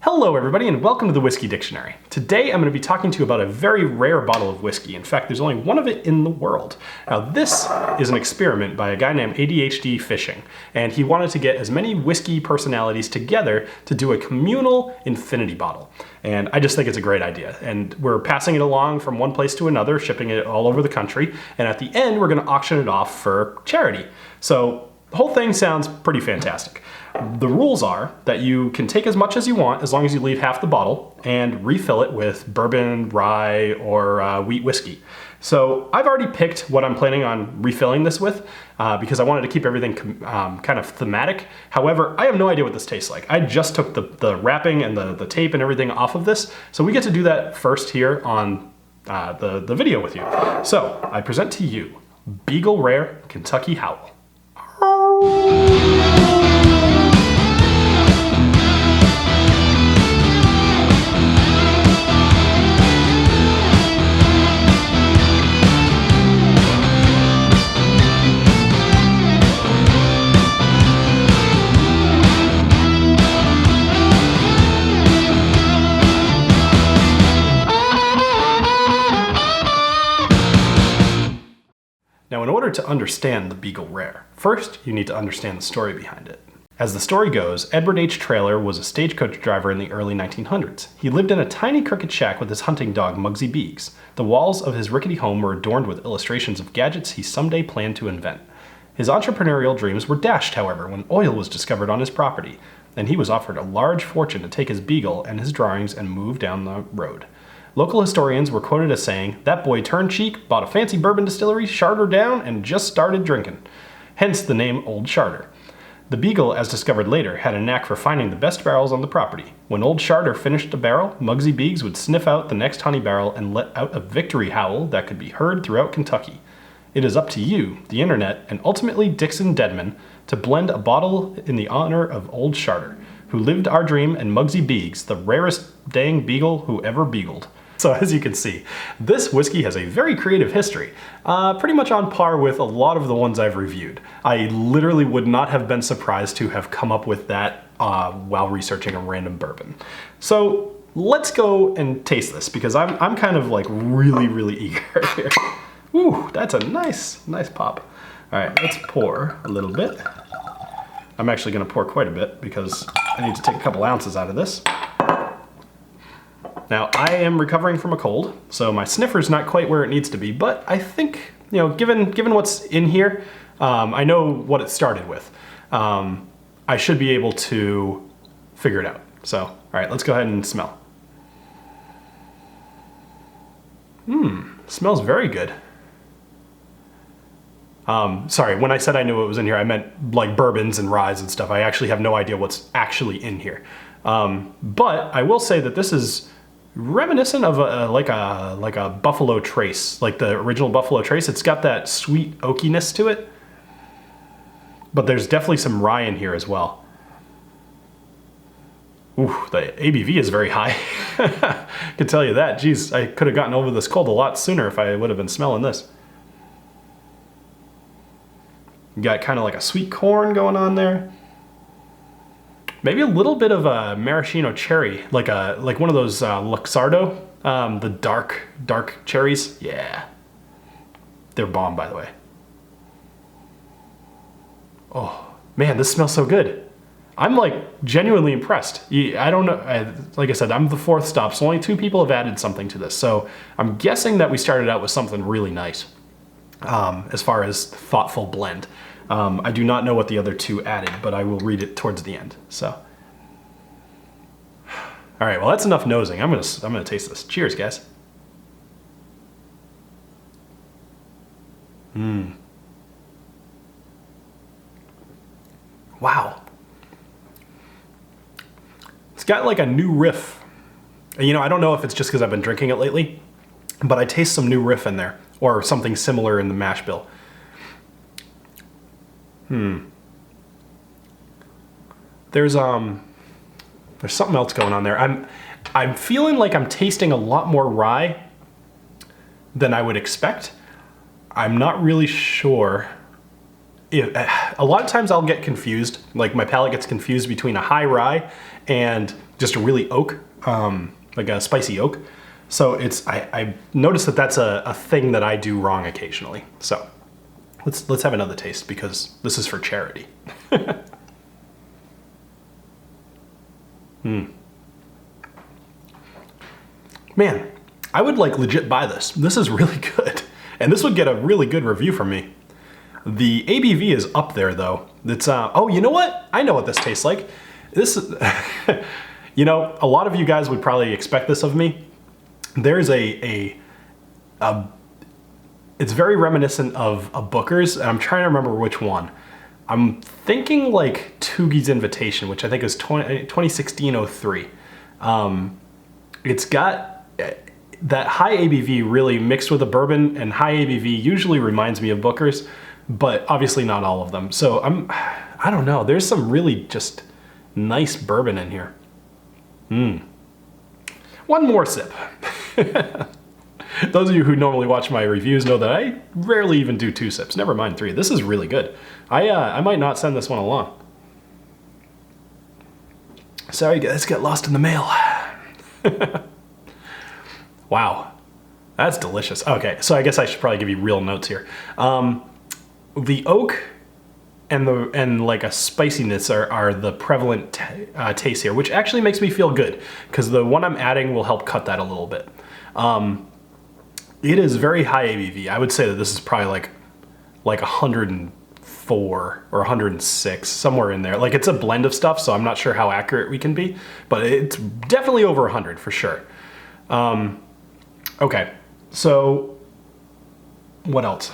Hello everybody and welcome to the Whiskey Dictionary. Today I'm going to be talking to you about a very rare bottle of whiskey. In fact, there's only one of it in the world. Now this is an experiment by a guy named ADHD Fishing, and he wanted to get as many whiskey personalities together to do a communal infinity bottle. And I just think it's a great idea. And we're passing it along from one place to another, shipping it all over the country, and at the end we're going to auction it off for charity. So the whole thing sounds pretty fantastic. The rules are that you can take as much as you want as long as you leave half the bottle and refill it with bourbon, rye, or wheat whiskey. So I've already picked what I'm planning on refilling this with because I wanted to keep everything kind of thematic. However, I have no idea what this tastes like. I just took the wrapping and the tape and everything off of this, so we get to do that first here on the video with you. So I present to you Beagle Rare Kentucky Howl. Now, in order to understand the Beagle Rare, first you need to understand the story behind it. As the story goes, Edward H. Traylor was a stagecoach driver in the early 1900s. He lived in a tiny crooked shack with his hunting dog, Muggsy Beegs. The walls of his rickety home were adorned with illustrations of gadgets he someday planned to invent. His entrepreneurial dreams were dashed, however, when oil was discovered on his property, and he was offered a large fortune to take his beagle and his drawings and move down the road. Local historians were quoted as saying, "That boy turned cheek, bought a fancy bourbon distillery, chartered her down, and just started drinking." Hence the name Old Charter. The Beagle, as discovered later, had a knack for finding the best barrels on the property. When Old Charter finished a barrel, Muggsy Beegs would sniff out the next honey barrel and let out a victory howl that could be heard throughout Kentucky. It is up to you, the internet, and ultimately Dixon Deadman, to blend a bottle in the honor of Old Charter, who lived our dream, and Muggsy Beegs, the rarest dang beagle who ever beagled. So as you can see, this whiskey has a very creative history, pretty much on par with a lot of the ones I've reviewed. I literally would not have been surprised to have come up with that while researching a random bourbon. So let's go and taste this because I'm kind of like really eager here. Ooh, that's a nice pop. All right, let's pour a little bit. I'm actually gonna pour quite a bit because I need to take a couple ounces out of this. Now, I am recovering from a cold, so my sniffer's not quite where it needs to be, but I think, you know, given what's in here, I know what it started with. I should be able to figure it out. So, all right, let's go ahead and smell. Smells very good. Sorry, when I said I knew what was in here, I meant like bourbons and ryes and stuff. I actually have no idea what's actually in here. But I will say that this is reminiscent of like a Buffalo Trace, like the original Buffalo Trace. It's got that sweet oakiness to it, but there's definitely some rye in here as well. Ooh, the ABV is very high. I can tell you that. Geez, I could have gotten over this cold a lot sooner if I would have been smelling this. You got kind of like a sweet corn going on there. Maybe a little bit of a maraschino cherry, like one of those Luxardo, the dark cherries. Yeah, they're bomb, by the way. Oh man, this smells so good. I'm like genuinely impressed. I don't know, like I said, I'm the fourth stop, so only 2 people have added something to this. So I'm guessing that we started out with something really nice as far as thoughtful blend. I do not know what the other 2 added, but I will read it towards the end. So, all right, well that's enough nosing. I'm gonna taste this. Cheers, guys. Wow. It's got like a new riff. You know, I don't know if it's just because I've been drinking it lately, but I taste some new riff in there, or something similar in the mash bill. There's something else going on there. I'm feeling like I'm tasting a lot more rye than I would expect. I'm not really sure a lot of times I'll get confused, like my palate gets confused between a high rye and just a really oak, like a spicy oak. So I noticed that that's a thing that I do wrong occasionally. So let's have another taste because this is for charity. Man, I would like legit buy this. This is really good. And this would get a really good review from me. The ABV is up there though. It's, oh, you know what? I know what this tastes like. This, you know, a lot of you guys would probably expect this of me. There's it's very reminiscent of a Booker's, and I'm trying to remember which one. I'm thinking like Tugi's Invitation, which I think is 2016-03. It's got that high ABV really mixed with a bourbon, and high ABV usually reminds me of Booker's, but obviously not all of them. So I don't know, there's some really just nice bourbon in here. One more sip. Those of you who normally watch my reviews know that I rarely even do 2 sips, never mind 3. This is really good. I might not send this one along. Sorry guys, got lost in the mail. Wow, that's delicious. Okay, so I guess I should probably give you real notes here. The oak and like a spiciness are the prevalent tastes here, which actually makes me feel good because the one I'm adding will help cut that a little bit. It is very high ABV. I would say that this is probably like 104 or 106, somewhere in there. Like it's a blend of stuff, so I'm not sure how accurate we can be, but it's definitely over 100 for sure. Okay, so what else?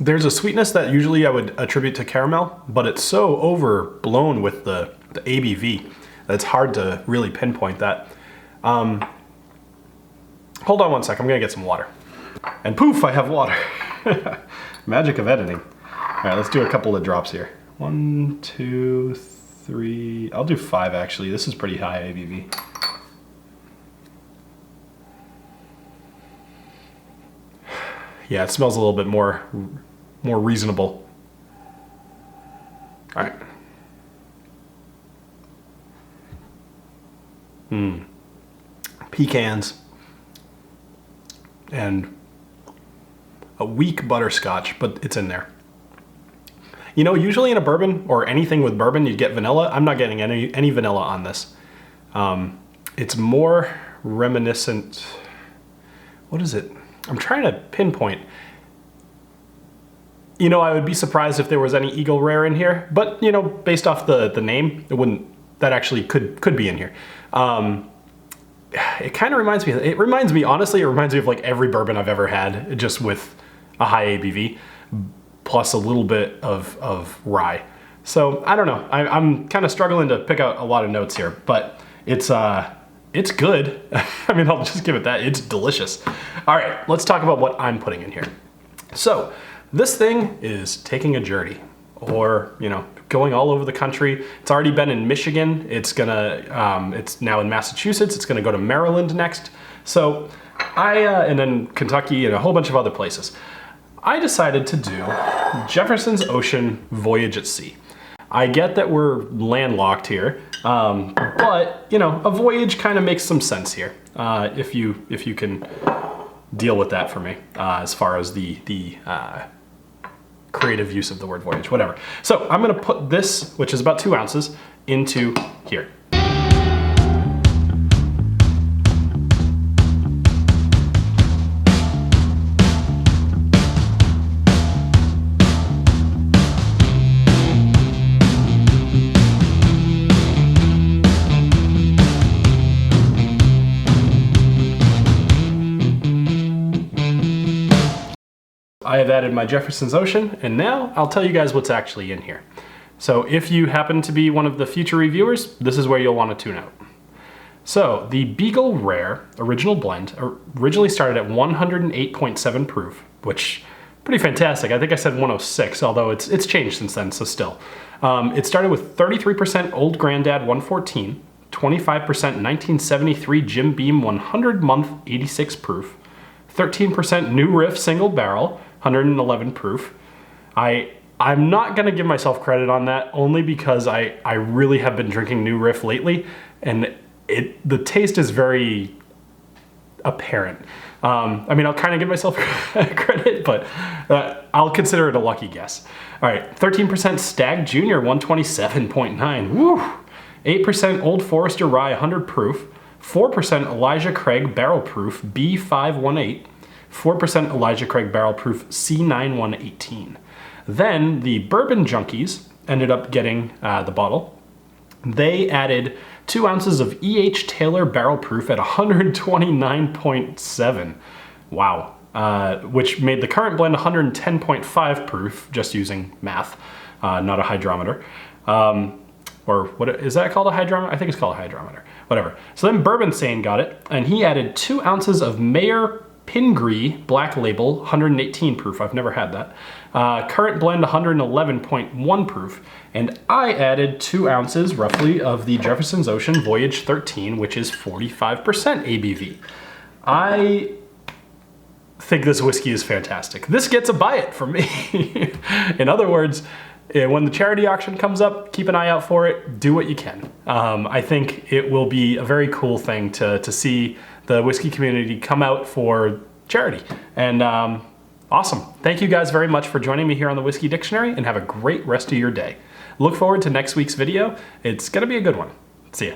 There's a sweetness that usually I would attribute to caramel, but it's so overblown with the ABV that it's hard to really pinpoint that. Hold on one sec, I'm gonna get some water. And poof, I have water. Magic of editing. All right, let's do a couple of drops here. 1, 2, 3, I'll do 5 actually. This is pretty high ABV. Yeah, it smells a little bit more reasonable. All right. Pecans and a weak butterscotch, but it's in there. You know, usually in a bourbon or anything with bourbon, you'd get vanilla. I'm not getting any vanilla on this. It's more reminiscent. What is it? I'm trying to pinpoint. You know, I would be surprised if there was any Eagle Rare in here, but you know, based off the name, it wouldn't. That actually could be in here. It kind of reminds me. Honestly, it reminds me of like every bourbon I've ever had, just with a high ABV, plus a little bit of rye. So I don't know. I'm kind of struggling to pick out a lot of notes here, but it's good. I mean, I'll just give it that. It's delicious. All right, let's talk about what I'm putting in here. So this thing is taking a journey, or, you know, going all over the country. It's already been in Michigan. It's now in Massachusetts. It's gonna go to Maryland next. So and then Kentucky and a whole bunch of other places. I decided to do Jefferson's Ocean Voyage at Sea. I get that we're landlocked here, but you know, a voyage kind of makes some sense here. If you can deal with that for me, as far as the creative use of the word voyage, whatever. So I'm gonna put this, which is about 2 ounces, into here. I have added my Jefferson's Ocean, and now I'll tell you guys what's actually in here. So if you happen to be one of the future reviewers, this is where you'll want to tune out. So the Beagle Rare Original Blend originally started at 108.7 proof, which pretty fantastic. I think I said 106, although it's changed since then, so still. It started with 33% Old Grandad 114, 25% 1973 Jim Beam 100 month 86 proof, 13% New Riff single barrel 111 proof. I'm not gonna give myself credit on that only because I really have been drinking New Riff lately, and the taste is very apparent. I mean, I'll kind of give myself credit, but I'll consider it a lucky guess. All right, 13% Stag Junior 127.9. Woo! 8% Old Forester Rye 100 proof, 4% Elijah Craig Barrel Proof B518, 4% Elijah Craig Barrel Proof C9118. Then the Bourbon Junkies ended up getting the bottle. They added 2 ounces of E.H. Taylor Barrel Proof at 129.7. Wow. Which made the current blend 110.5 proof, just using math, not a hydrometer. Or what is that called, a hydrometer? I think it's called a hydrometer. Whatever. So then Bourbon Sane got it, and he added 2 ounces of Mayor Pingree Black Label, 118 proof. I've never had that. Current blend 111.1 proof. And I added 2 ounces roughly of the Jefferson's Ocean Voyage 13, which is 45% ABV. I think this whiskey is fantastic. This gets a buy it from me. In other words, when the charity auction comes up, keep an eye out for it. Do what you can. I think it will be a very cool thing to see the whiskey community come out for charity. And awesome. Thank you guys very much for joining me here on the Whiskey Dictionary, and have a great rest of your day. Look forward to next week's video. It's gonna be a good one. See ya.